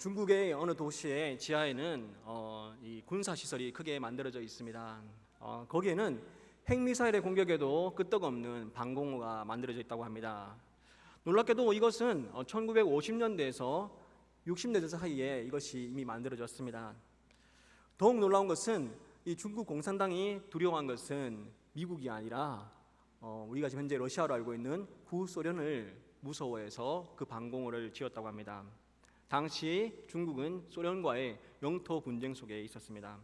중국의 어느 도시의 지하에는 이 군사시설이 크게 만들어져 있습니다. 거기에는 핵미사일의 공격에도 끄떡없는 방공호가 만들어져 있다고 합니다. 놀랍게도 이것은 1950년대에서 60년대 사이에 이것이 이미 만들어졌습니다. 더욱 놀라운 것은 이 중국 공산당이 두려워한 것은 미국이 아니라 우리가 지금 현재 러시아로 알고 있는 구소련을 무서워해서 그 방공호를 지었다고 합니다. 당시 중국은 소련과의 영토 분쟁 속에 있었습니다.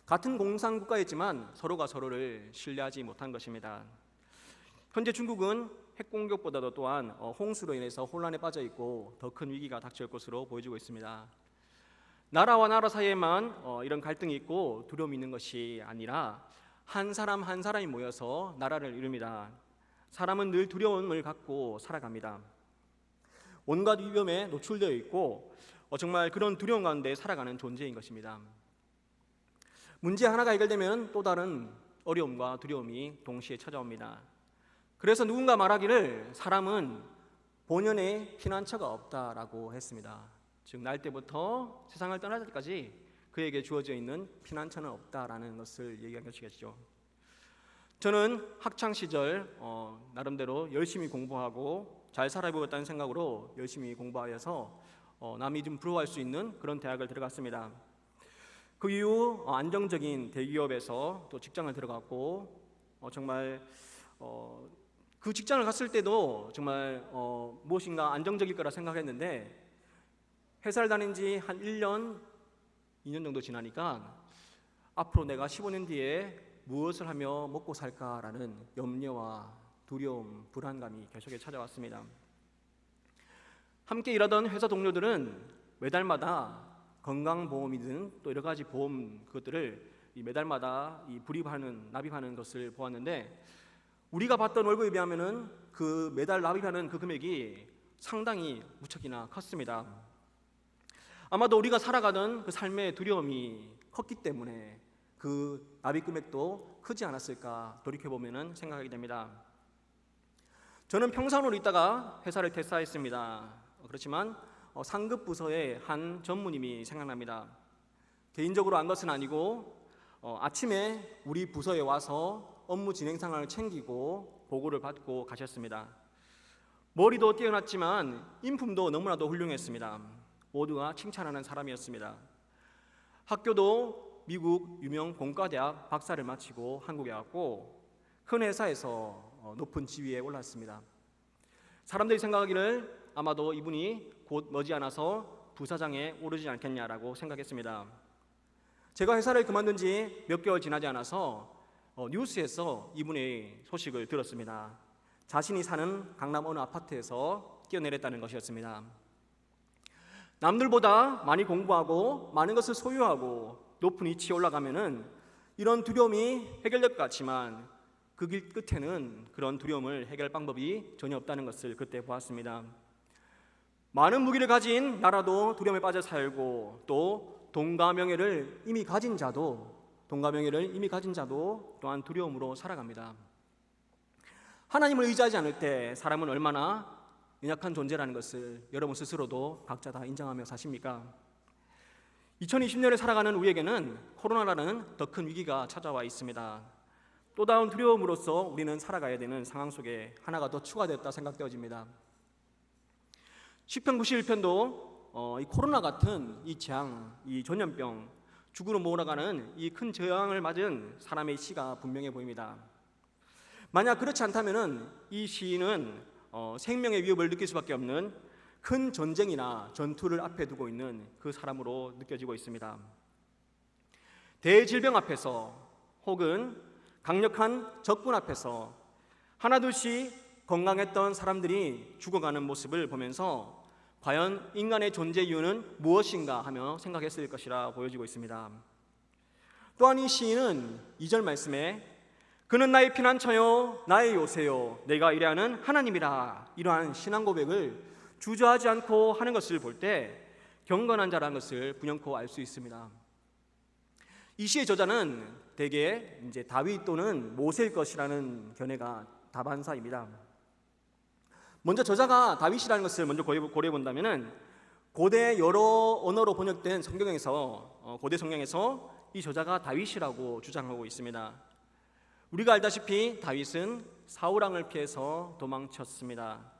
같은 공산국가였지만 서로가 서로를 신뢰하지 못한 것입니다. 현재 중국은 핵공격보다도 또한 홍수로 인해서 혼란에 빠져 있고 더 큰 위기가 닥칠 것으로 보여지고 있습니다. 나라와 나라 사이에만 이런 갈등이 있고 두려움이 있는 것이 아니라 한 사람 한 사람이 모여서 나라를 이룹니다. 사람은 늘 두려움을 갖고 살아갑니다. 온갖 위험에 노출되어 있고 정말 그런 두려움 가운데 살아가는 존재인 것입니다. 문제 하나가 해결되면 또 다른 어려움과 두려움이 동시에 찾아옵니다. 그래서 누군가 말하기를 사람은 본연의 피난처가 없다라고 했습니다. 즉 날 때부터 세상을 떠날 때까지 그에게 주어져 있는 피난처는 없다라는 것을 얘기한 것이겠죠. 저는 학창 시절 나름대로 열심히 공부하고 잘 살아보겠다는 생각으로 열심히 공부하여서 남이 좀 부러워할 수 있는 그런 대학을 들어갔습니다. 그 이후 안정적인 대기업에서 또 직장을 들어갔고 정말 그 직장을 갔을 때도 정말 무엇인가 안정적일 거라 생각했는데 회사를 다닌 지 한 1년, 2년 정도 지나니까 앞으로 내가 15년 뒤에 무엇을 하며 먹고 살까라는 염려와 두려움, 불안감이 계속해 찾아왔습니다. 함께 일하던 회사 동료들은 매달마다 건강보험이든 또 여러 가지 보험 그것들을 매달마다 납입하는 것을 보았는데 우리가 받던 월급에 비하면은 그 매달 납입하는 그 금액이 상당히 무척이나 컸습니다. 아마도 우리가 살아가던 그 삶의 두려움이 컸기 때문에 그 납입 금액도 크지 않았을까 돌이켜보면 생각하게 됩니다. 저는 평산으로 있다가 회사를 퇴사했습니다. 그렇지만 상급 부서의 한 전무님이 생각납니다. 개인적으로 안 것은 아니고 아침에 우리 부서에 와서 업무 진행 상황을 챙기고 보고를 받고 가셨습니다. 머리도 뛰어났지만 인품도 너무나도 훌륭했습니다. 모두가 칭찬하는 사람이었습니다. 학교도 미국 유명 공과대학 박사를 마치고 한국에 왔고 큰 회사에서 높은 지위에 올랐습니다. 사람들이 생각하기를 아마도 이분이 곧 머지않아서 부사장에 오르지 않겠냐라고 생각했습니다. 제가 회사를 그만둔 지 몇 개월 지나지 않아서 뉴스에서 이분의 소식을 들었습니다. 자신이 사는 강남 어느 아파트에서 뛰어내렸다는 것이었습니다. 남들보다 많이 공부하고 많은 것을 소유하고 높은 위치에 올라가면은 이런 두려움이 해결될 것 같지만 그 길 끝에는 그런 두려움을 해결할 방법이 전혀 없다는 것을 그때 보았습니다. 많은 무기를 가진 나라도 두려움에 빠져 살고 또 돈과 명예를 이미 가진 자도 또한 두려움으로 살아갑니다. 하나님을 의지하지 않을 때 사람은 얼마나 연약한 존재라는 것을 여러분 스스로도 각자 다 인정하며 사십니까? 2020년에 살아가는 우리에게는 코로나라는 더 큰 위기가 찾아와 있습니다. 또 다른 두려움으로서 우리는 살아가야 되는 상황 속에 하나가 더 추가되었다 생각되어집니다. 시편 91편도 이 코로나 같은 이 재앙, 이 전염병, 죽으로 몰아가는 이 큰 재앙을 맞은 사람의 시가 분명해 보입니다. 만약 그렇지 않다면 이 시인은 생명의 위협을 느낄 수밖에 없는 큰 전쟁이나 전투를 앞에 두고 있는 그 사람으로 느껴지고 있습니다. 대질병 앞에서 혹은 강력한 적군 앞에서 하나둘씩 건강했던 사람들이 죽어가는 모습을 보면서 과연 인간의 존재 이유는 무엇인가 하며 생각했을 것이라 보여지고 있습니다. 또한 이 시인은 2절 말씀에 그는 나의 피난처요 나의 요새요 내가 의뢰하는 하나님이라 이러한 신앙 고백을 주저하지 않고 하는 것을 볼 때 경건한 자라는 것을 분명코 알 수 있습니다. 이 시의 저자는 대개 이제 다윗 또는 모세일 것이라는 견해가 다반사입니다. 먼저 저자가 다윗이라는 것을 먼저 고려해 본다면은 고대 여러 언어로 번역된 성경에서 고대 성경에서 이 저자가 다윗이라고 주장하고 있습니다. 우리가 알다시피 다윗은 사울왕을 피해서 도망쳤습니다.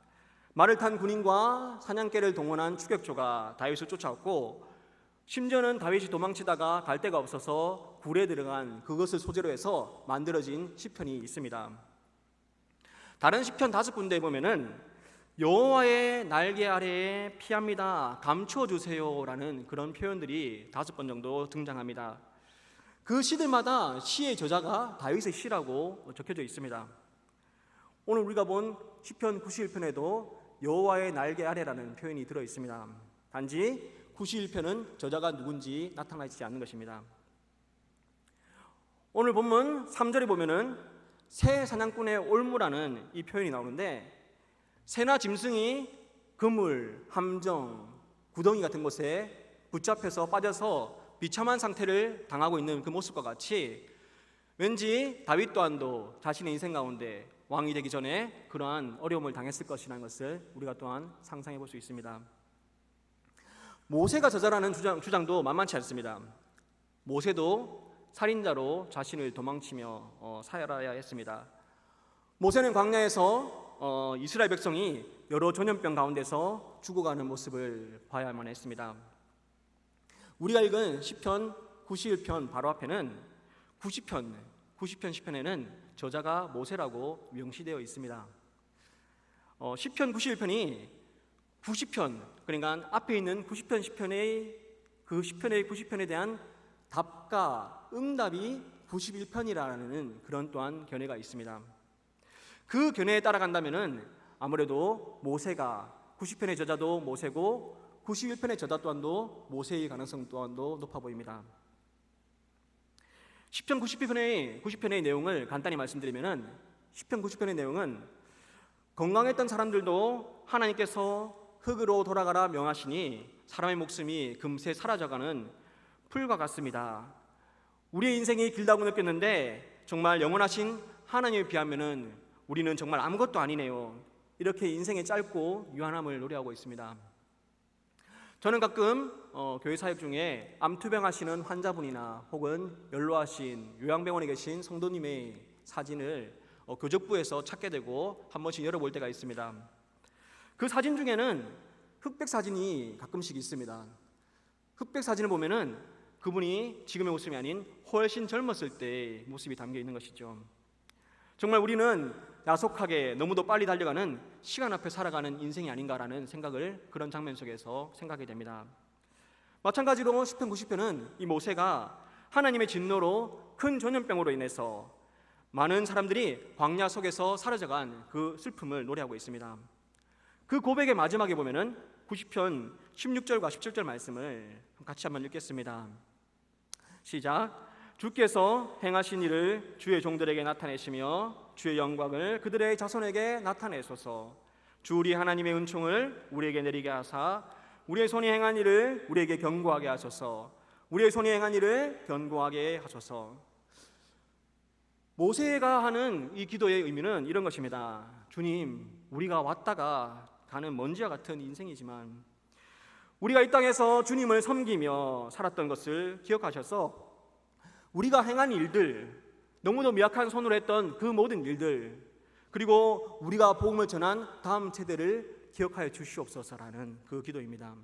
말을 탄 군인과 사냥개를 동원한 추격조가 다윗을 쫓아왔고, 심지어는 다윗이 도망치다가 갈 데가 없어서 굴에 들어간 그것을 소재로 해서 만들어진 시편이 있습니다. 다른 시편 5군데에 보면은 여호와의 날개 아래에 피합니다, 감춰주세요라는 그런 표현들이 5번 정도 등장합니다. 그 시들마다 시의 저자가 다윗의 시라고 적혀져 있습니다. 오늘 우리가 본 시편 91편에도 여호와의 날개 아래라는 표현이 들어 있습니다. 단지 91편은 저자가 누군지 나타나지 않는 것입니다. 오늘 본문 3절에 보면은 새 사냥꾼의 올무라는 이 표현이 나오는데, 새나 짐승이 그물, 함정, 구덩이 같은 곳에 붙잡혀서 빠져서 비참한 상태를 당하고 있는 그 모습과 같이 왠지 다윗 또한도 자신의 인생 가운데 왕이 되기 전에 그러한 어려움을 당했을 것이라는 것을 우리가 또한 상상해 볼 수 있습니다. 모세가 저자라는 주장도 만만치 않습니다. 모세도 살인자로 자신을 도망치며 살아야 했습니다. 모세는 광야에서 이스라엘 백성이 여러 전염병 가운데서 죽어가는 모습을 봐야만 했습니다. 우리가 읽은 시편 91편 바로 앞에는 90편 시편에는 저자가 모세라고 명시되어 있습니다. 시편 91편이 90편, 그러니까 앞에 있는 90편 시편의 그 시편의 90편에 대한 답과 응답이 91편이라는 그런 또한 견해가 있습니다. 그 견해에 따라간다면은 아무래도 모세가 90편의 저자도 모세고 91편의 저자 또한도 모세의 가능성 또한도 높아 보입니다. 시편 90편의 내용을 간단히 말씀드리면은, 시편 90편의 내용은 건강했던 사람들도 하나님께서 흙으로 돌아가라 명하시니 사람의 목숨이 금세 사라져가는 풀과 같습니다. 우리의 인생이 길다고 느꼈는데 정말 영원하신 하나님에 비하면은 우리는 정말 아무것도 아니네요. 이렇게 인생의 짧고 유한함을 노래하고 있습니다. 저는 가끔 교회 사역 중에 암투병 하시는 환자분이나 혹은 연로하신 요양병원에 계신 성도님의 사진을 교적부에서 찾게 되고 한 번씩 열어볼 때가 있습니다. 그 사진 중에는 흑백 사진이 가끔씩 있습니다. 흑백 사진을 보면은 그분이 지금의 모습이 아닌 훨씬 젊었을 때의 모습이 담겨 있는 것이죠. 정말 우리는 야속하게 너무도 빨리 달려가는 시간 앞에 살아가는 인생이 아닌가라는 생각을 그런 장면 속에서 생각하게 됩니다. 마찬가지로 시편 90편은 이 모세가 하나님의 진노로 큰 전염병으로 인해서 많은 사람들이 광야 속에서 사라져간 그 슬픔을 노래하고 있습니다. 그 고백의 마지막에 보면은 90편 16절과 17절 말씀을 같이 한번 읽겠습니다. 시작. 주께서 행하신 일을 주의 종들에게 나타내시며 주의 영광을 그들의 자손에게 나타내소서. 주 우리 하나님의 은총을 우리에게 내리게 하사 우리의 손이 행한 일을 우리에게 견고하게 하소서. 우리의 손이 행한 일을 견고하게 하소서. 모세가 하는 이 기도의 의미는 이런 것입니다. 주님, 우리가 왔다가 가는 먼지와 같은 인생이지만 우리가 이 땅에서 주님을 섬기며 살았던 것을 기억하셔서 우리가 행한 일들, 너무도 미약한 손으로 했던 그 모든 일들, 그리고 우리가 복음을 전한 다음 세대를 기억하여 주시옵소서라는 그 기도입니다.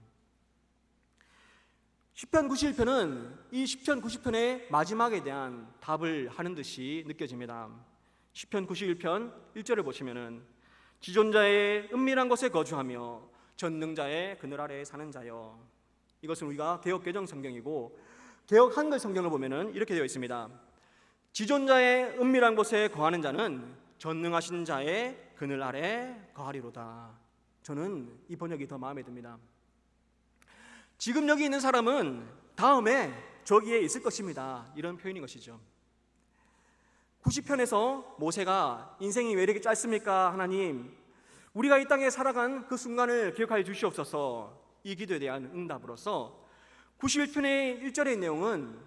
시편 91편은 이 시편 90편의 마지막에 대한 답을 하는 듯이 느껴집니다. 시편 91편 1절을 보시면은 지존자의 은밀한 곳에 거주하며 전능자의 그늘 아래에 사는 자여. 이것은 우리가 개역 개정 성경이고 개역 한글 성경을 보면은 이렇게 되어 있습니다. 지존자의 은밀한 곳에 거하는 자는 전능하신 자의 그늘 아래 거하리로다. 저는 이 번역이 더 마음에 듭니다. 지금 여기 있는 사람은 다음에 저기에 있을 것입니다. 이런 표현인 것이죠. 90편에서 모세가 인생이 왜 이렇게 짧습니까? 하나님, 우리가 이 땅에 살아간 그 순간을 기억하여 주시옵소서. 이 기도에 대한 응답으로서 91편의 1절의 내용은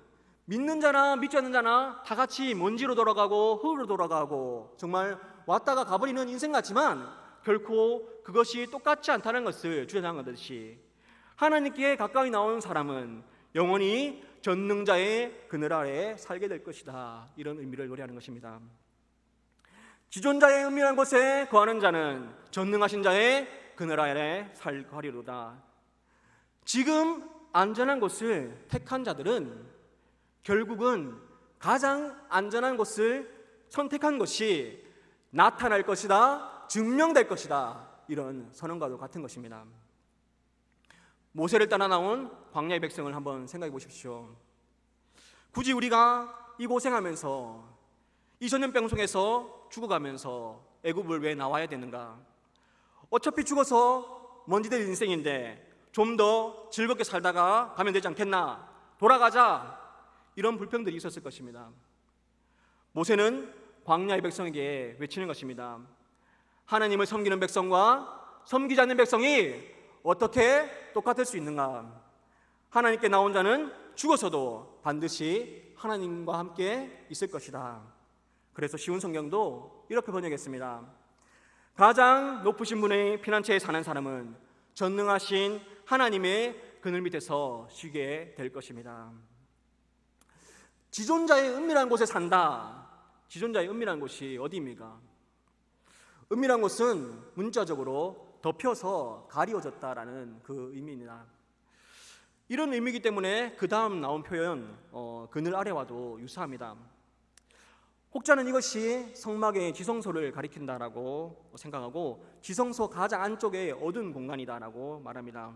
믿는 자나 믿지 않는 자나 다 같이 먼지로 돌아가고 흙으로 돌아가고 정말 왔다가 가버리는 인생 같지만 결코 그것이 똑같지 않다는 것을 주장하듯이 하나님께 가까이 나온 사람은 영원히 전능자의 그늘 아래 살게 될 것이다. 이런 의미를 노래하는 것입니다. 지존자의 은밀한 곳에 거하는 자는 전능하신 자의 그늘 아래 살거리로다. 지금 안전한 곳을 택한 자들은 결국은 가장 안전한 곳을 선택한 것이 나타날 것이다, 증명될 것이다, 이런 선언과도 같은 것입니다. 모세를 따라 나온 광야의 백성을 한번 생각해 보십시오. 굳이 우리가 이 고생하면서 이 전염병 속에서 죽어가면서 애굽을 왜 나와야 되는가? 어차피 죽어서 먼지 될 인생인데 좀 더 즐겁게 살다가 가면 되지 않겠나? 돌아가자! 이런 불평들이 있었을 것입니다. 모세는 광야의 백성에게 외치는 것입니다. 하나님을 섬기는 백성과 섬기지 않는 백성이 어떻게 똑같을 수 있는가? 하나님께 나온 자는 죽어서도 반드시 하나님과 함께 있을 것이다. 그래서 쉬운 성경도 이렇게 번역했습니다. 가장 높으신 분의 피난처에 사는 사람은 전능하신 하나님의 그늘 밑에서 쉬게 될 것입니다. 지존자의 은밀한 곳에 산다. 지존자의 은밀한 곳이 어디입니까? 은밀한 곳은 문자적으로 덮여서 가리워졌다라는 그 의미입니다. 이런 의미이기 때문에 그 다음 나온 표현 그늘 아래와도 유사합니다. 혹자는 이것이 성막의 지성소를 가리킨다라고 생각하고 지성소 가장 안쪽에 어두운 공간이다라고 말합니다.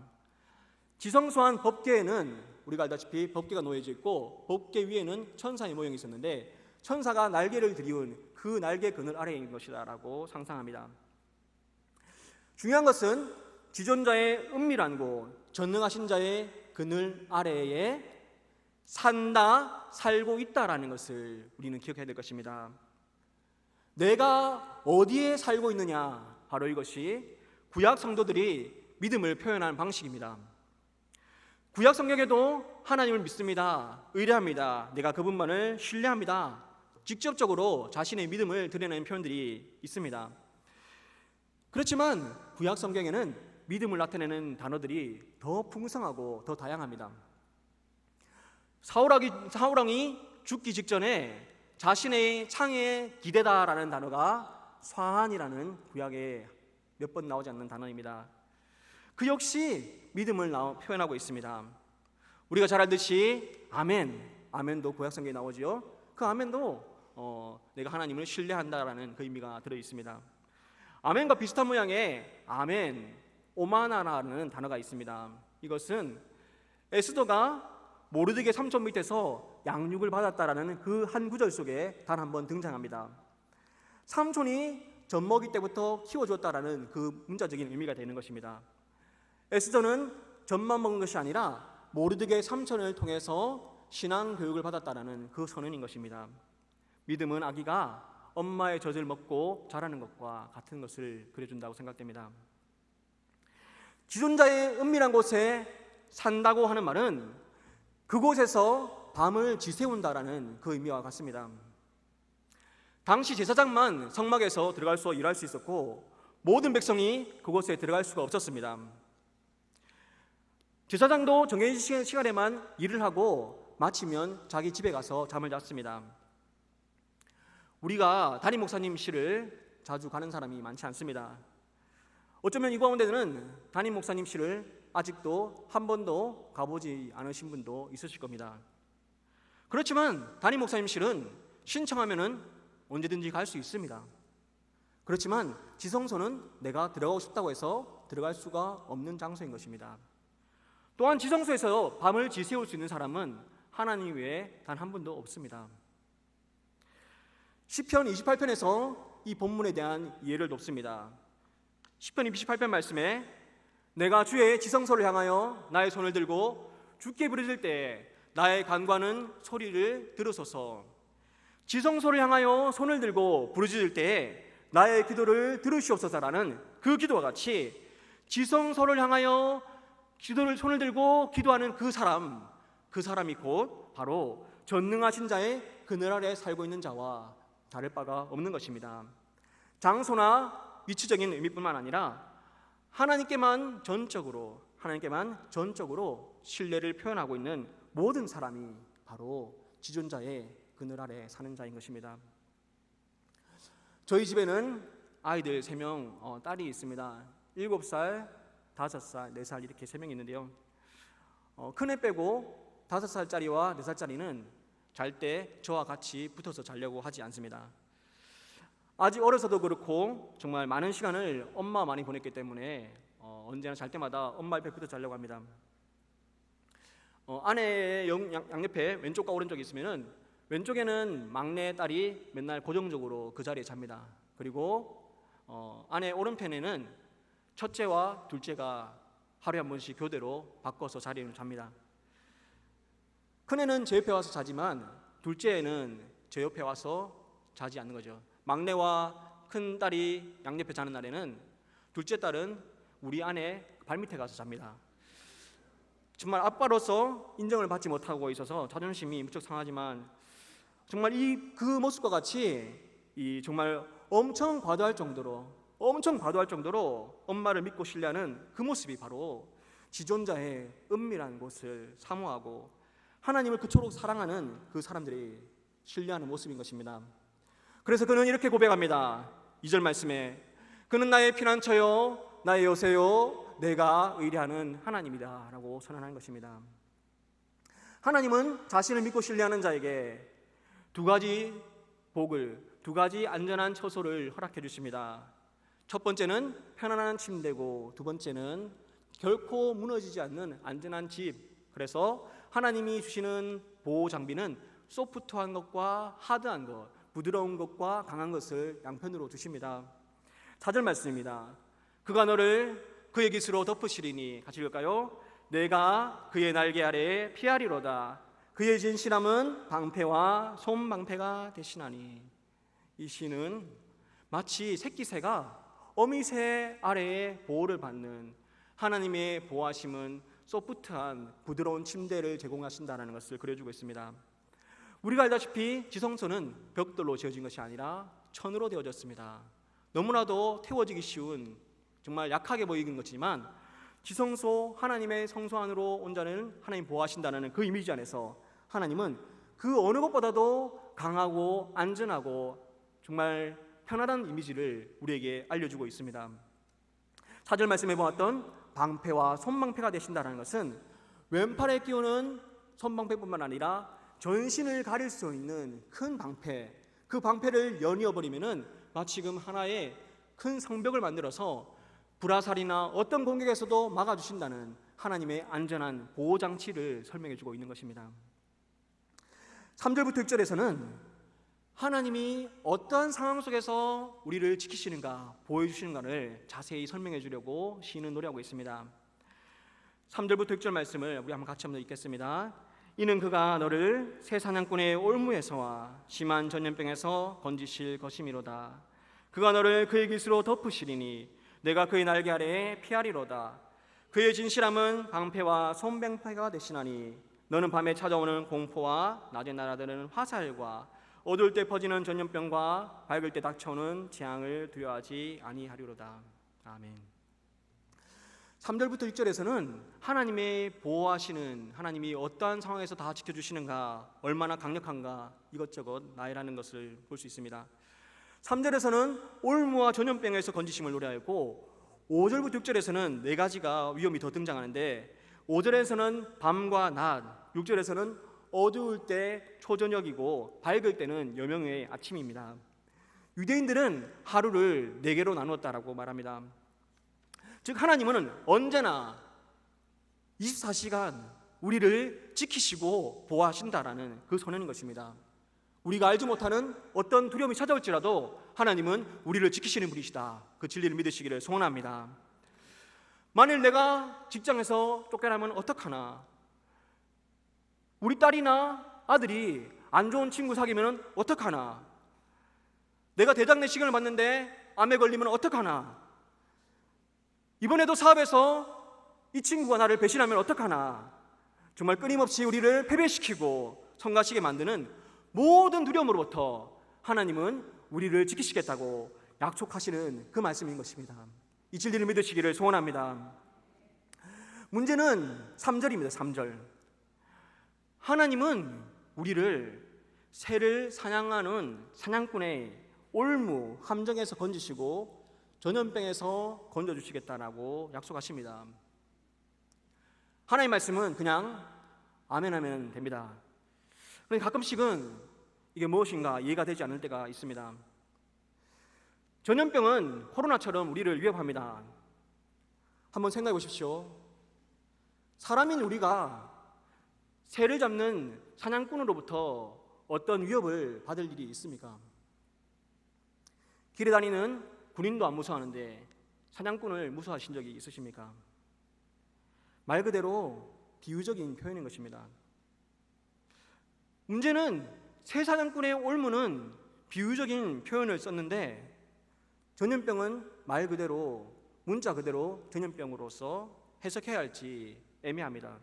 지성소 안 법궤에는 우리가 알다시피 법궤가 놓여져 있고 법궤 위에는 천사의 모형이 있었는데 천사가 날개를 들이운 그 날개 그늘 아래에 있는 것이다라고 상상합니다. 중요한 것은 지존자의 은밀한 곳, 전능하신 자의 그늘 아래에 산다, 살고 있다라는 것을 우리는 기억해야 될 것입니다. 내가 어디에 살고 있느냐, 바로 이것이 구약 성도들이 믿음을 표현하는 방식입니다. 구약 성경에도 하나님을 믿습니다, 의뢰합니다, 내가 그분만을 신뢰합니다, 직접적으로 자신의 믿음을 드러내는 표현들이 있습니다. 그렇지만 구약 성경에는 믿음을 나타내는 단어들이 더 풍성하고 더 다양합니다. 사울왕이 죽기 직전에 자신의 창에 기대다라는 단어가 swān이라는 구약에 몇 번 나오지 않는 단어입니다. 그 역시 믿음을 표현하고 있습니다. 우리가 잘 알듯이 아멘도 구약 성경에 나오지요. 그 아멘도 내가 하나님을 신뢰한다라는 그 의미가 들어 있습니다. 아멘과 비슷한 모양의 아멘, 오마나라는 단어가 있습니다. 이것은 에스더가 모르드게 삼촌 밑에서 양육을 받았다라는 그 한 구절 속에 단 한 번 등장합니다. 삼촌이 젖먹이 때부터 키워줬다라는 그 문자적인 의미가 되는 것입니다. 에스더는 젖만 먹은 것이 아니라 모르드게 삼촌을 통해서 신앙 교육을 받았다라는 그 선언인 것입니다. 믿음은 아기가 엄마의 젖을 먹고 자라는 것과 같은 것을 그려준다고 생각됩니다. 지존자의 은밀한 곳에 산다고 하는 말은 그곳에서 밤을 지새운다라는 그 의미와 같습니다. 당시 제사장만 성막에서 들어갈 수 일할 수 있었고 모든 백성이 그곳에 들어갈 수가 없었습니다. 제사장도 정해진 시간에만 일을 하고 마치면 자기 집에 가서 잠을 잤습니다. 우리가 담임 목사님실을 자주 가는 사람이 많지 않습니다. 어쩌면 이 가운데는 담임 목사님실을 아직도 한 번도 가보지 않으신 분도 있으실 겁니다. 그렇지만 담임 목사님실은 신청하면은 언제든지 갈 수 있습니다. 그렇지만 지성소는 내가 들어가고 싶다고 해서 들어갈 수가 없는 장소인 것입니다. 또한 지성소에서 밤을 지새울 수 있는 사람은 하나님 외에 단 한 분도 없습니다. 시편 28편에서 이 본문에 대한 이해를 돕습니다. 시편 28편 말씀에 내가 주의 지성소를 향하여 나의 손을 들고 주께 부르짖을 때 나의 간과는 소리를 들으소서. 지성소를 향하여 손을 들고 부르짖을 때 나의 기도를 들으시옵소서라는 그 기도와 같이 지성소를 향하여 손을 들고 기도하는 그 사람이 곧 바로 전능하신 자의 그늘 아래 살고 있는 자와 다를 바가 없는 것입니다. 장소나 위치적인 의미뿐만 아니라 하나님께만 전적으로 하나님께만 전적으로 신뢰를 표현하고 있는 모든 사람이 바로 지존자의 그늘 아래 사는 자인 것입니다. 저희 집에는 아이들 3명, 딸이 있습니다. 7살, 5살, 4살 이렇게 3명이 있는데요. 큰애 빼고 5살짜리와 4살짜리는 잘 때 저와 같이 붙어서 자려고 하지 않습니다. 아직 어려서도 그렇고 정말 많은 시간을 엄마와 많이 보냈기 때문에 언제나 잘 때마다 엄마 옆에 붙어 자려고 합니다. 아내의 양옆에 왼쪽과 오른쪽이 있으면은 왼쪽에는 막내 딸이 맨날 고정적으로 그 자리에 잡니다. 그리고 아내 오른편에는 첫째와 둘째가 하루에 한 번씩 교대로 바꿔서 자리에 잡니다. 큰애는 제 옆에 와서 자지만 둘째는 제 옆에 와서 자지 않는 거죠. 막내와 큰 딸이 양옆에 자는 날에는 둘째 딸은 우리 아내 발밑에 가서 잡니다. 정말 아빠로서 인정을 받지 못하고 있어서 자존심이 무척 상하지만 정말 그 모습과 같이 정말 엄청 과도할 정도로 엄마를 믿고 신뢰하는 그 모습이 바로 지존자의 은밀한 곳을 사모하고 하나님을 그토록 사랑하는 그 사람들이 신뢰하는 모습인 것입니다. 그래서 그는 이렇게 고백합니다. 2절 말씀에 그는 나의 피난처요 나의 요새요 내가 의뢰하는 하나님이다 라고 선언하는 것입니다. 하나님은 자신을 믿고 신뢰하는 자에게 2가지 복을, 2가지 안전한 처소를 허락해 주십니다. 첫 번째는 편안한 침대고 2번째는 결코 무너지지 않는 안전한 집. 그래서 하나님이 주시는 보호 장비는 소프트한 것과 하드한 것, 부드러운 것과 강한 것을 양편으로 주십니다. 4절 말씀입니다. 그가 너를 그의 깃으로 덮으시리니, 같이 읽을까요? 내가 그의 날개 아래에 피하리로다. 그의 진실함은 방패와 손방패가 되시나니. 이 시는 마치 새끼새가 어미새 아래에 보호를 받는 하나님의 보호하심은 소프트한 부드러운 침대를 제공하신다는 것을 그려주고 있습니다. 우리가 알다시피 지성소는 벽돌로 지어진 것이 아니라 천으로 되어졌습니다. 너무나도 태워지기 쉬운 정말 약하게 보이는 것이지만 지성소 하나님의 성소 안으로 온 자는 하나님 보호하신다는 그 이미지 안에서 하나님은 그 어느 것보다도 강하고 안전하고 정말 편안한 이미지를 우리에게 알려주고 있습니다. 4절 말씀해 보았던 방패와 손방패가 되신다는 것은 왼팔에 끼우는 손방패뿐만 아니라 전신을 가릴 수 있는 큰 방패, 그 방패를 연이어버리면은 마치금 하나의 큰 성벽을 만들어서 불화살이나 어떤 공격에서도 막아주신다는 하나님의 안전한 보호장치를 설명해주고 있는 것입니다. 3절부터 6절에서는 하나님이 어떠한 상황 속에서 우리를 지키시는가, 보여주시는가를 자세히 설명해 주려고 시인은 노래하고 있습니다. 3절부터 6절 말씀을 우리 한번 같이 한번 읽겠습니다. 이는 그가 너를 새 사냥꾼의 올무에서와 심한 전염병에서 건지실 것이미로다. 그가 너를 그의 깃으로 덮으시리니 내가 그의 날개 아래에 피하리로다. 그의 진실함은 방패와 손방패가 되시나니 너는 밤에 찾아오는 공포와 낮에 날아드는 화살과 어두울 때 퍼지는 전염병과 밝을 때 닥쳐오는 재앙을 두려워하지 아니하리로다. 아멘. 3절부터 6절에서는 하나님의 보호하시는, 하나님이 어떠한 상황에서 다 지켜주시는가, 얼마나 강력한가 이것저것 나열하는 것을 볼 수 있습니다. 3절에서는 올무와 전염병에서 건지심을 노래하였고 5절부터 6절에서는 4가지가 위험이 더 등장하는데 5절에서는 밤과 낮, 6절에서는 어두울 때 초저녁이고 밝을 때는 여명의 아침입니다. 유대인들은 하루를 4개로 나누었다라고 말합니다. 즉 하나님은 언제나 24시간 우리를 지키시고 보호하신다라는 그 선언인 것입니다. 우리가 알지 못하는 어떤 두려움이 찾아올지라도 하나님은 우리를 지키시는 분이시다. 그 진리를 믿으시기를 소원합니다. 만일 내가 직장에서 쫓겨나면 어떡하나, 우리 딸이나 아들이 안 좋은 친구 사귀면 어떡하나, 내가 대장내시경을 받는데 암에 걸리면 어떡하나, 이번에도 사업에서 이 친구가 나를 배신하면 어떡하나, 정말 끊임없이 우리를 패배시키고 성가시게 만드는 모든 두려움으로부터 하나님은 우리를 지키시겠다고 약속하시는 그 말씀인 것입니다. 이 진리를 믿으시기를 소원합니다. 문제는 3절입니다. 3절. 하나님은 우리를 새를 사냥하는 사냥꾼의 올무 함정에서 건지시고 전염병에서 건져주시겠다라고 약속하십니다. 하나님의 말씀은 그냥 아멘하면 됩니다. 그런데 가끔씩은 이게 무엇인가 이해가 되지 않을 때가 있습니다. 전염병은 코로나처럼 우리를 위협합니다. 한번 생각해 보십시오. 사람인 우리가 새를 잡는 사냥꾼으로부터 어떤 위협을 받을 일이 있습니까? 길에 다니는 군인도 안 무서워하는데 사냥꾼을 무서워하신 적이 있으십니까? 말 그대로 비유적인 표현인 것입니다. 문제는 새 사냥꾼의 올무는 비유적인 표현을 썼는데 전염병은 말 그대로 문자 그대로 전염병으로서 해석해야 할지 애매합니다.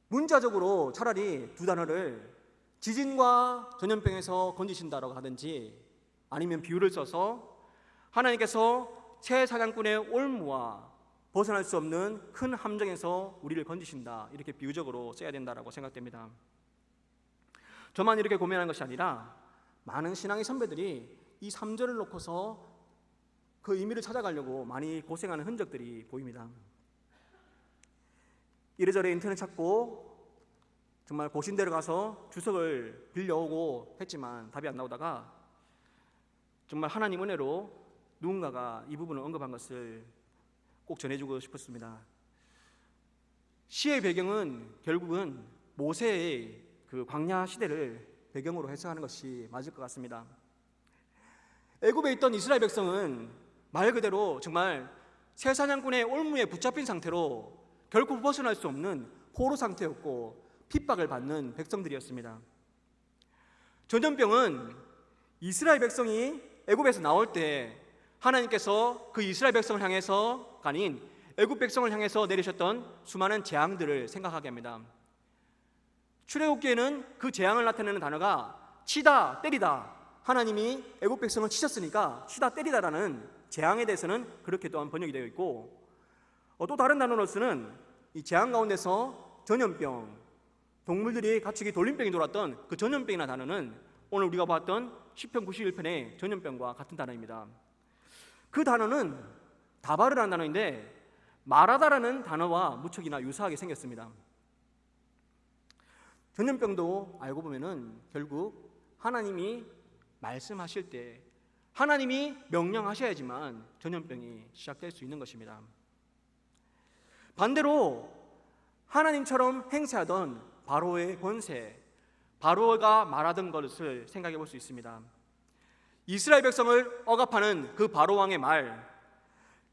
문자적으로 차라리 두 단어를 지진과 전염병에서 건지신다라고 하든지 아니면 비유를 써서 하나님께서 새 사냥꾼의 올무와 벗어날 수 없는 큰 함정에서 우리를 건지신다 이렇게 비유적으로 써야 된다라고 생각됩니다. 저만 이렇게 고민하는 것이 아니라 많은 신앙의 선배들이 이 3절을 놓고서 그 의미를 찾아가려고 많이 고생하는 흔적들이 보입니다. 이래저래 인터넷 찾고 정말 고신대로 가서 주석을 빌려오고 했지만 답이 안 나오다가 정말 하나님 은혜로 누군가가 이 부분을 언급한 것을 꼭 전해주고 싶었습니다. 시의 배경은 결국은 모세의 그 광야 시대를 배경으로 해석하는 것이 맞을 것 같습니다. 애굽에 있던 이스라엘 백성은 말 그대로 정말 새 사냥꾼의 올무에 붙잡힌 상태로 결코 벗어날 수 없는 포로 상태였고 핍박을 받는 백성들이었습니다. 전염병은 이스라엘 백성이 애굽에서 나올 때 하나님께서 그 이스라엘 백성을 향해서가 아닌 애굽 백성을 향해서 내리셨던 수많은 재앙들을 생각하게 합니다. 출애굽기에는 그 재앙을 나타내는 단어가 치다, 때리다. 하나님이 애굽 백성을 치셨으니까 치다, 때리다라는 재앙에 대해서는 그렇게 또한 번역이 되어 있고 또 다른 단어로서는 이 재앙 가운데서 전염병, 동물들이 갇히기 돌림병이 돌았던 그 전염병이라는 단어는 오늘 우리가 봤던 시편 91편의 전염병과 같은 단어입니다. 그 단어는 다바르라는 단어인데 말하다라는 단어와 무척이나 유사하게 생겼습니다. 전염병도 알고 보면은 결국 하나님이 말씀하실 때 하나님이 명령하셔야지만 전염병이 시작될 수 있는 것입니다. 반대로 하나님처럼 행세하던 바로의 권세, 바로가 말하던 것을 생각해 볼 수 있습니다. 이스라엘 백성을 억압하는 그 바로 왕의 말,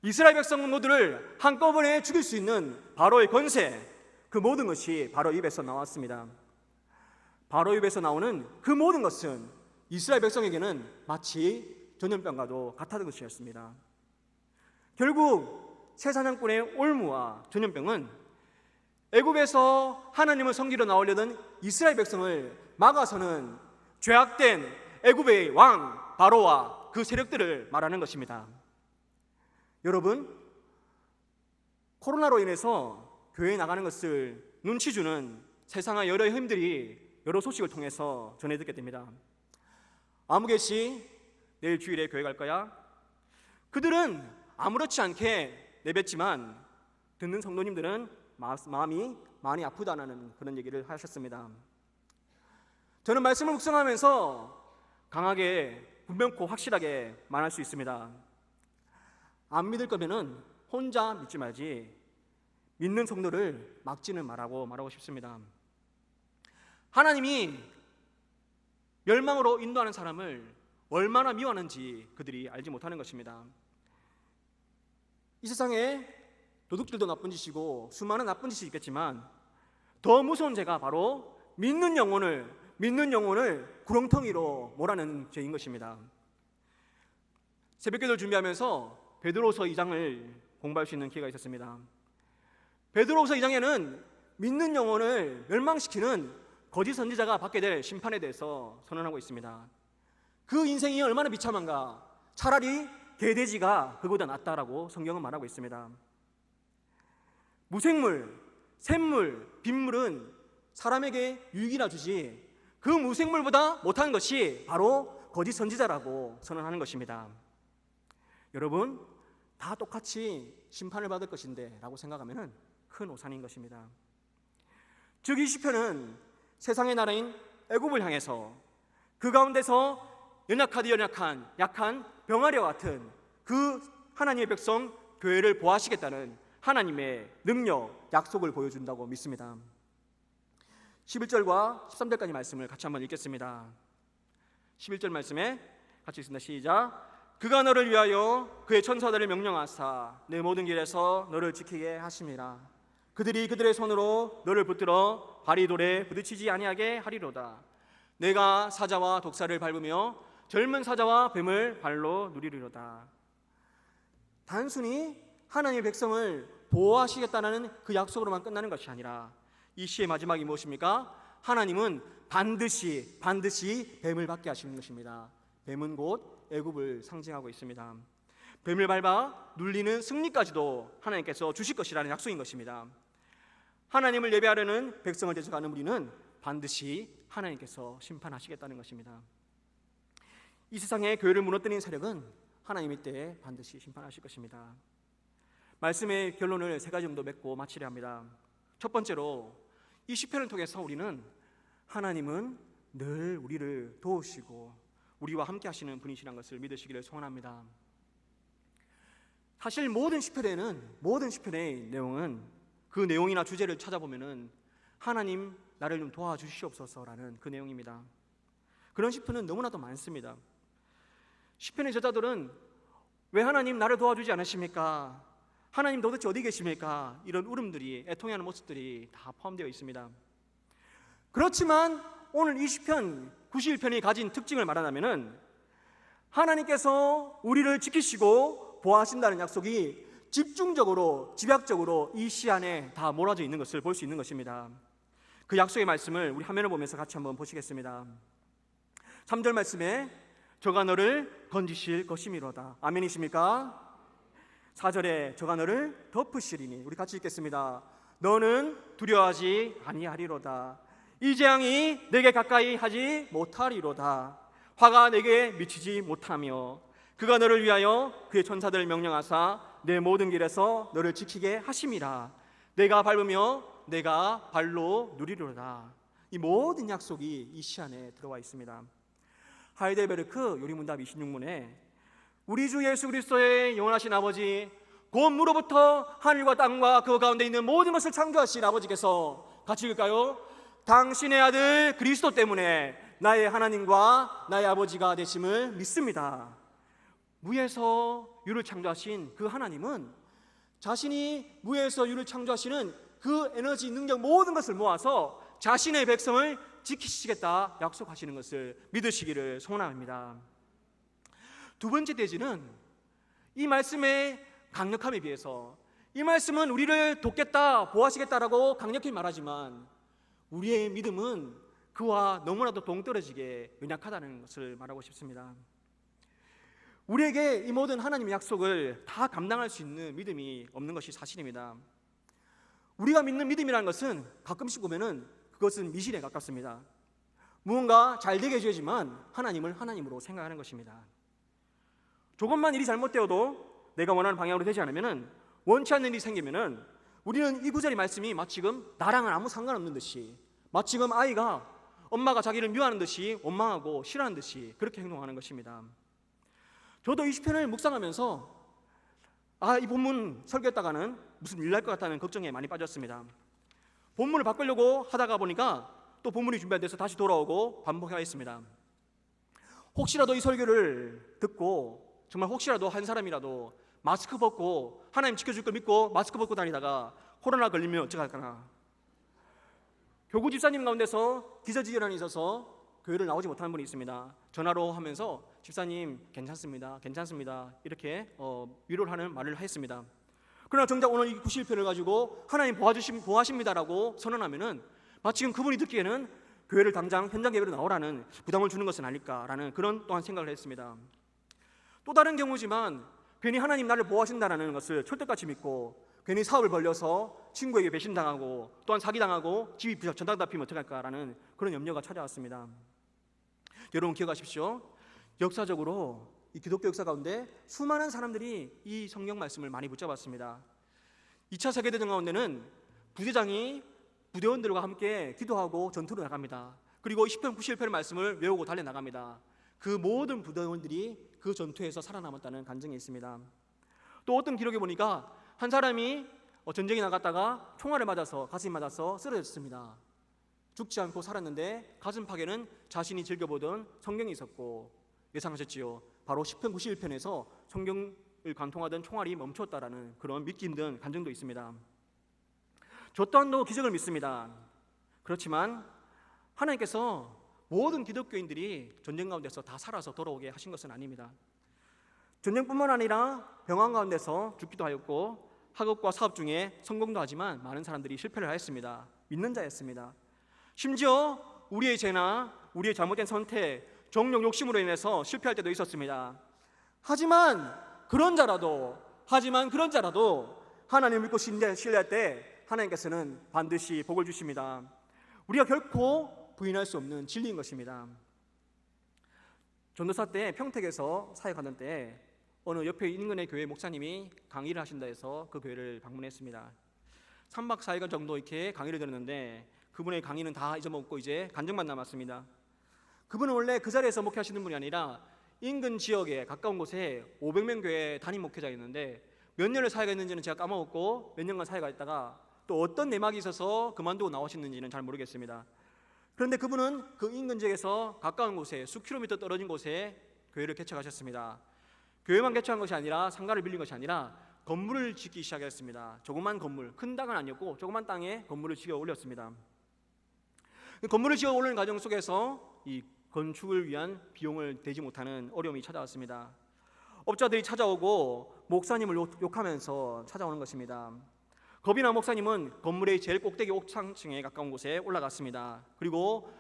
이스라엘 백성 모두를 한꺼번에 죽일 수 있는 바로의 권세, 그 모든 것이 바로 입에서 나왔습니다. 바로 입에서 나오는 그 모든 것은 이스라엘 백성에게는 마치 전염병과도 같았던 것이었습니다. 결국 새 사냥꾼의 올무와 전염병은 애굽에서 하나님을 섬기러 나오려던 이스라엘 백성을 막아서는 죄악된 애굽의 왕 바로와 그 세력들을 말하는 것입니다. 여러분, 코로나로 인해서 교회에 나가는 것을 눈치 주는 세상의 여러 힘들이 여러 소식을 통해서 전해 듣게 됩니다. 아무개씨 내일 주일에 교회 갈 거야? 그들은 아무렇지 않게 내뱉지만 듣는 성도님들은 마음이 많이 아프다는 그런 얘기를 하셨습니다. 저는 말씀을 묵상하면서 강하게 분명코 확실하게 말할 수 있습니다. 안 믿을 거면은 혼자 믿지 말지 믿는 성도를 막지는 말하고 싶습니다. 하나님이 멸망으로 인도하는 사람을 얼마나 미워하는지 그들이 알지 못하는 것입니다. 이 세상에 도둑질도 나쁜 짓이고 수많은 나쁜 짓이 있겠지만 더 무서운 죄가 바로 믿는 영혼을 구렁텅이로 몰아넣는 죄인 것입니다. 새벽기도를 준비하면서 베드로서 2장을 공부할 수 있는 기회가 있었습니다. 베드로서 2장에는 믿는 영혼을 멸망시키는 거짓 선지자가 받게 될 심판에 대해서 선언하고 있습니다. 그 인생이 얼마나 비참한가. 차라리 개돼지가 그보다 낫다라고 성경은 말하고 있습니다. 무생물, 샘물, 빗물은 사람에게 유익이나 주지 그 무생물보다 못한 것이 바로 거짓 선지자라고 선언하는 것입니다. 여러분, 다 똑같이 심판을 받을 것인데 라고 생각하면 큰 오산인 것입니다. 즉 이 시편은 세상의 나라인 애굽을 향해서 그 가운데서 연약한 약한 병아리와 같은 그 하나님의 백성 교회를 보호하시겠다는 하나님의 능력, 약속을 보여준다고 믿습니다. 11절과 13절까지 말씀을 같이 한번 읽겠습니다. 11절 말씀에 같이 읽습니다. 시작. 그가 너를 위하여 그의 천사들을 명령하사 내 모든 길에서 너를 지키게 하심이라. 그들이 그들의 손으로 너를 붙들어 발이 돌에 부딪히지 아니하게 하리로다. 내가 사자와 독사를 밟으며 젊은 사자와 뱀을 발로 누리리로다. 단순히 하나님의 백성을 보호하시겠다는 그 약속으로만 끝나는 것이 아니라 이 시의 마지막이 무엇입니까? 하나님은 반드시 뱀을 받게 하시는 것입니다. 뱀은 곧 애굽을 상징하고 있습니다. 뱀을 밟아 눌리는 승리까지도 하나님께서 주실 것이라는 약속인 것입니다. 하나님을 예배하려는 백성을 대적하는 우리는 반드시 하나님께서 심판하시겠다는 것입니다. 이 세상의 교회를 무너뜨리는 세력은 하나님의 때에 반드시 심판하실 것입니다. 말씀의 결론을 세 가지 정도 맺고 마치려 합니다. 첫 번째로 이 시편을 통해서 우리는 하나님은 늘 우리를 도우시고 우리와 함께 하시는 분이시라는 것을 믿으시기를 소원합니다. 사실 모든 시편의 내용은 그 내용이나 주제를 찾아보면은 하나님 나를 좀 도와주시옵소서라는 그 내용입니다. 그런 시편은 너무나도 많습니다. 시편의 저자들은 왜 하나님 나를 도와주지 않으십니까? 하나님 도대체 어디 계십니까? 이런 울음들이, 애통해하는 모습들이 다 포함되어 있습니다. 그렇지만 오늘 이 시편 91편이 가진 특징을 말하자면은 하나님께서 우리를 지키시고 보호하신다는 약속이 집중적으로, 집약적으로 이 시 안에 다 몰아져 있는 것을 볼 수 있는 것입니다. 그 약속의 말씀을 우리 화면을 보면서 같이 한번 보시겠습니다. 3절 말씀에 저가 너를 건지실 것이미로다. 아멘이십니까? 4절에 저가 너를 덮으시리니, 우리 같이 읽겠습니다. 너는 두려워하지 아니하리로다. 이 재앙이 내게 가까이 하지 못하리로다. 화가 내게 미치지 못하며 그가 너를 위하여 그의 천사들을 명령하사 내 모든 길에서 너를 지키게 하심이라. 내가 밟으며 내가 발로 누리리로다. 이 모든 약속이 이 시 안에 들어와 있습니다. 하이델베르크 요리문답 26문에 우리 주 예수 그리스도의 영원하신 아버지 곧 무로부터 하늘과 땅과 그 가운데 있는 모든 것을 창조하신 아버지께서, 같이 읽을까요? 당신의 아들 그리스도 때문에 나의 하나님과 나의 아버지가 되심을 믿습니다. 무에서 유를 창조하신 그 하나님은 자신이 무에서 유를 창조하시는 그 에너지, 능력, 모든 것을 모아서 자신의 백성을 지키시겠다 약속하시는 것을 믿으시기를 소원합니다. 두 번째 대지는 이 말씀의 강력함에 비해서, 이 말씀은 우리를 돕겠다, 보호하시겠다라고 강력히 말하지만 우리의 믿음은 그와 너무나도 동떨어지게 연약하다는 것을 말하고 싶습니다. 우리에게 이 모든 하나님의 약속을 다 감당할 수 있는 믿음이 없는 것이 사실입니다. 우리가 믿는 믿음이라는 것은 가끔씩 보면은 그것은 미신에 가깝습니다. 무언가 잘 되게 해줘야지만 하나님을 하나님으로 생각하는 것입니다. 조금만 일이 잘못되어도 내가 원하는 방향으로 되지 않으면은, 원치 않는 일이 생기면은 우리는 이 구절의 말씀이 마치금 나랑은 아무 상관없는 듯이, 마치금 아이가 엄마가 자기를 미워하는 듯이 원망하고 싫어하는 듯이 그렇게 행동하는 것입니다. 저도 이 시편을 묵상하면서 이 본문 설교했다가는 무슨 일 날 것 같다는 걱정에 많이 빠졌습니다. 본문을 바꾸려고 하다가 보니까 또 본문이 준비돼서 다시 돌아오고 반복하였습니다. 혹시라도 이 설교를 듣고 정말 혹시라도 한 사람이라도 마스크 벗고 하나님 지켜줄 걸 믿고 마스크 벗고 다니다가 코로나 걸리면 어떡할까나. 교구 집사님 가운데서 기저질환이 있어서 교회를 나오지 못하는 분이 있습니다. 전화로 하면서 집사님 괜찮습니다 이렇게 위로를 하는 말을 했습니다. 그러나 정작 오늘 이 91편을 가지고 하나님 보호하십니다라고 선언하면은 마치 그분이 듣기에는 교회를 당장 현장 예배로 나오라는 부담을 주는 것은 아닐까라는 그런 또한 생각을 했습니다. 또 다른 경우지만 괜히 하나님 나를 보호하신다는 것을 철떡같이 믿고 괜히 사업을 벌려서 친구에게 배신당하고 또한 사기당하고 집이 전당다피면 어떡할까라는 그런 염려가 찾아왔습니다. 여러분 기억하십시오. 역사적으로 이 기독교 역사 가운데 수많은 사람들이 이 성경 말씀을 많이 붙잡았습니다. 2차 세계대전 가운데는 부대장이 부대원들과 함께 기도하고 전투로 나갑니다. 그리고 10편 91편의 말씀을 외우고 달려나갑니다. 그 모든 부대원들이 그 전투에서 살아남았다는 간증이 있습니다. 또 어떤 기록에 보니까 한 사람이 전쟁에 나갔다가 총알을 맞아서 가슴이 맞아서 쓰러졌습니다. 죽지 않고 살았는데 가슴팍에는 자신이 즐겨보던 성경이 있었고, 예상하셨지요? 바로 10편 91편에서 성경을 관통하던 총알이 멈췄다라는 그런 믿기 힘든 간증도 있습니다. 저 또한도 기적을 믿습니다. 그렇지만 하나님께서 모든 기독교인들이 전쟁 가운데서 다 살아서 돌아오게 하신 것은 아닙니다. 전쟁뿐만 아니라 병환 가운데서 죽기도 하였고, 학업과 사업 중에 성공도 하지만 많은 사람들이 실패를 하였습니다. 믿는 자였습니다. 심지어 우리의 죄나 우리의 잘못된 선택, 정욕, 욕심으로 인해서 실패할 때도 있었습니다. 하지만 그런 자라도 하나님을 믿고 신뢰할 때 하나님께서는 반드시 복을 주십니다. 우리가 결코 부인할 수 없는 진리인 것입니다. 전도사 때 평택에서 사역하던 때 어느 옆에 인근의 교회 목사님이 강의를 하신다 해서 그 교회를 방문했습니다. 3박 4일 정도 이렇게 강의를 들었는데 그분의 강의는 다 잊어먹고 이제 간증만 남았습니다. 그분은 원래 그 자리에서 목회하시는 분이 아니라 인근 지역에 가까운 곳에 500명 교회 담임 목회자였는데 몇 년을 사역했는지는 제가 까먹었고, 몇 년간 사역했다가 또 어떤 내막이 있어서 그만두고 나오셨는지는 잘 모르겠습니다. 그런데 그분은 그 인근 지역에서 가까운 곳에 수 킬로미터 떨어진 곳에 교회를 개척하셨습니다. 교회만 개척한 것이 아니라 상가를 빌린 것이 아니라 건물을 짓기 시작했습니다. 조그만 건물, 큰 땅은 아니었고 조그만 땅에 건물을 지어 올렸습니다. 건물을 지어 올리는 과정 속에서 이 건축을 위한 비용을 대지 못하는 어려움이 찾아왔습니다. 업자들이 찾아오고 목사님을 욕하면서 찾아오는 것입니다. 겁이 난 목사님은 건물의 제일 꼭대기 옥상층에 가까운 곳에 올라갔습니다. 그리고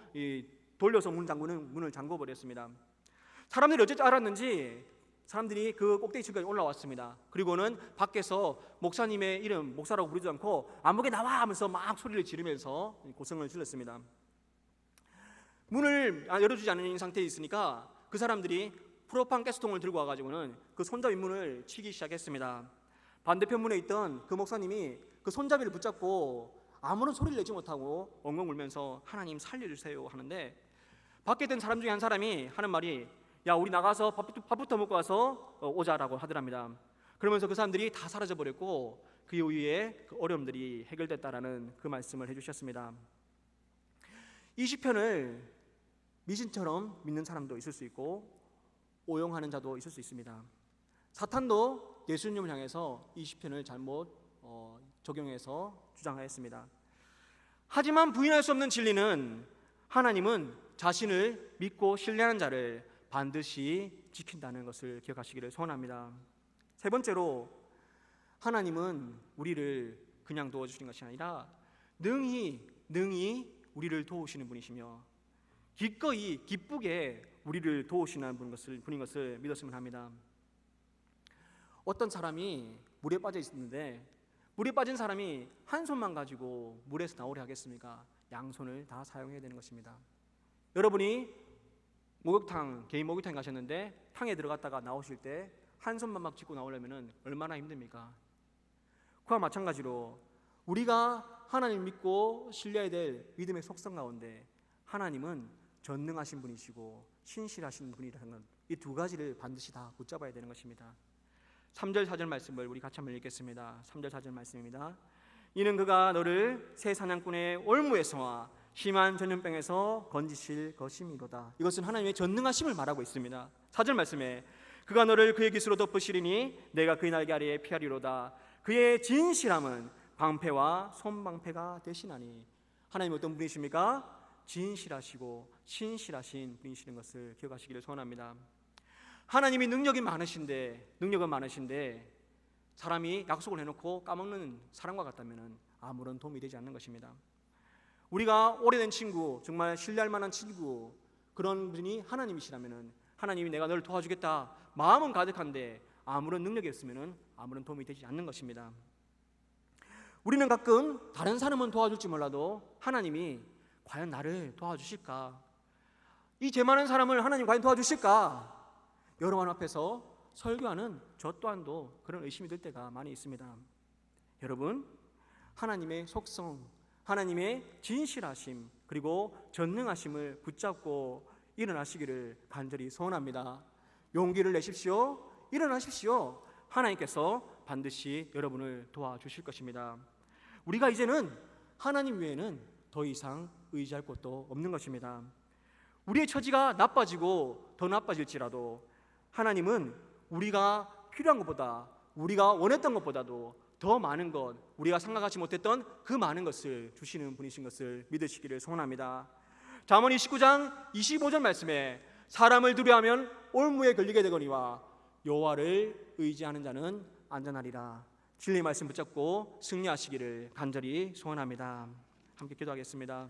돌려서 문을 잠궈버렸습니다. 사람들이 어째 알았는지 사람들이 그 꼭대기층까지 올라왔습니다. 그리고는 밖에서 목사님의 이름, 목사라고 부르지 않고 안목에 나와 하면서 막 소리를 지르면서 고성을 질렀습니다. 문을 열어주지 않는 상태에 있으니까 그 사람들이 프로판 가스통을 들고 와가지고는 그 손잡이 문을 치기 시작했습니다. 반대편 문에 있던 그 목사님이 그 손잡이를 붙잡고 아무런 소리를 내지 못하고 엉엉 울면서 하나님 살려주세요 하는데, 밖에 있던 사람 중에 한 사람이 하는 말이 야, 우리 나가서 밥부터 먹고 와서 오자라고 하더랍니다. 그러면서 그 사람들이 다 사라져버렸고 그 이후에 그 어려움들이 해결됐다라는 그 말씀을 해주셨습니다. 이 시편을 미신처럼 믿는 사람도 있을 수 있고 오용하는 자도 있을 수 있습니다. 사탄도 예수님을 향해서 이 시편을 잘못 적용해서 주장하였습니다. 하지만 부인할 수 없는 진리는 하나님은 자신을 믿고 신뢰하는 자를 반드시 지킨다는 것을 기억하시기를 소원합니다. 세 번째로, 하나님은 우리를 그냥 도와주시는 것이 아니라 능히 우리를 도우시는 분이시며 기꺼이 기쁘게 우리를 도우시는 분인 것을 믿었으면 합니다. 어떤 사람이 물에 빠져 있는데 물에 빠진 사람이 한 손만 가지고 물에서 나오려 하겠습니까? 양손을 다 사용해야 되는 것입니다. 여러분이 개인 목욕탕에 가셨는데 탕에 들어갔다가 나오실 때 한 손만 막 짚고 나오려면 얼마나 힘듭니까? 그와 마찬가지로 우리가 하나님 믿고 신뢰해야 될 믿음의 속성 가운데 하나님은 전능하신 분이시고 신실하신 분이라는 이 두 가지를 반드시 다 붙잡아야 되는 것입니다. 3절 4절 말씀을 우리 같이 한번 읽겠습니다. 3절 4절 말씀입니다. 이는 그가 너를 새 사냥꾼의 올무에서와 심한 전염병에서 건지실 것임이로다. 이것은 하나님의 전능하심을 말하고 있습니다. 4절 말씀에 그가 너를 그의 깃으로 덮으시리니 내가 그의 날개 아래에 피하리로다. 그의 진실함은 방패와 손방패가 되시나니. 하나님 어떤 분이십니까? 진실하시고 신실하신 분이시는 것을 기억하시기를 소원합니다. 하나님이 능력은 많으신데 사람이 약속을 해놓고 까먹는 사람과 같다면 아무런 도움이 되지 않는 것입니다. 우리가 오래된 친구, 정말 신뢰할 만한 친구, 그런 분이 하나님이시라면 하나님이 내가 너를 도와주겠다 마음은 가득한데 아무런 능력이 없으면 아무런 도움이 되지 않는 것입니다. 우리는 가끔 다른 사람은 도와줄지 몰라도 하나님이 과연 나를 도와주실까? 이 죄 많은 사람을 하나님 과연 도와주실까? 여러분 앞에서 설교하는 저 또한도 그런 의심이 들 때가 많이 있습니다. 여러분, 하나님의 속성, 하나님의 진실하심, 그리고 전능하심을 붙잡고 일어나시기를 간절히 소원합니다. 용기를 내십시오. 일어나십시오. 하나님께서 반드시 여러분을 도와주실 것입니다. 우리가 이제는 하나님 외에는 더 이상 의지할 곳도 없는 것입니다. 우리의 처지가 나빠지고 더 나빠질지라도 하나님은 우리가 필요한 것보다, 우리가 원했던 것보다도 더 많은 것, 우리가 생각하지 못했던 그 많은 것을 주시는 분이신 것을 믿으시기를 소원합니다. 잠언 29장 25절 말씀에 사람을 두려워하면 올무에 걸리게 되거니와 여호와를 의지하는 자는 안전하리라. 진리의 말씀 붙잡고 승리하시기를 간절히 소원합니다. 함께 기도하겠습니다.